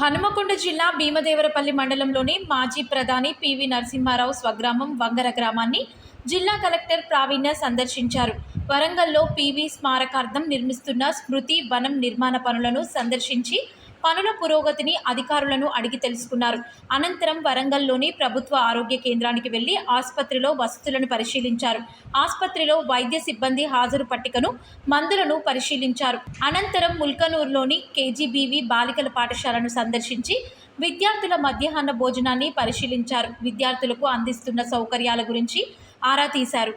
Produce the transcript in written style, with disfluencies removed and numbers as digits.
హనుమకొండ జిల్లా భీమదేవరపల్లి మండలంలోని మాజీ ప్రధాని పివి నరసింహారావు స్వగ్రామం వంగర గ్రామాన్ని జిల్లా కలెక్టర్ ప్రావీణ్య సందర్శించారు. వరంగల్లో పివి స్మారకార్థం నిర్మిస్తున్న స్మృతి వనం నిర్మాణ పనులను సందర్శించి పనుల పురోగతిని అధికారులను అడిగి తెలుసుకున్నారు. అనంతరం వరంగల్లోని ప్రభుత్వ ఆరోగ్య కేంద్రానికి వెళ్లి ఆసుపత్రిలో వసతులను పరిశీలించారు. ఆసుపత్రిలో వైద్య సిబ్బంది హాజరు పట్టికను, మందులను పరిశీలించారు. అనంతరం ముల్కనూరులోని కేజీబీవీ బాలికల పాఠశాలను సందర్శించి విద్యార్థుల మధ్యాహ్న భోజనాన్ని పరిశీలించారు. విద్యార్థులకు అందిస్తున్న సౌకర్యాల గురించి ఆరా తీశారు.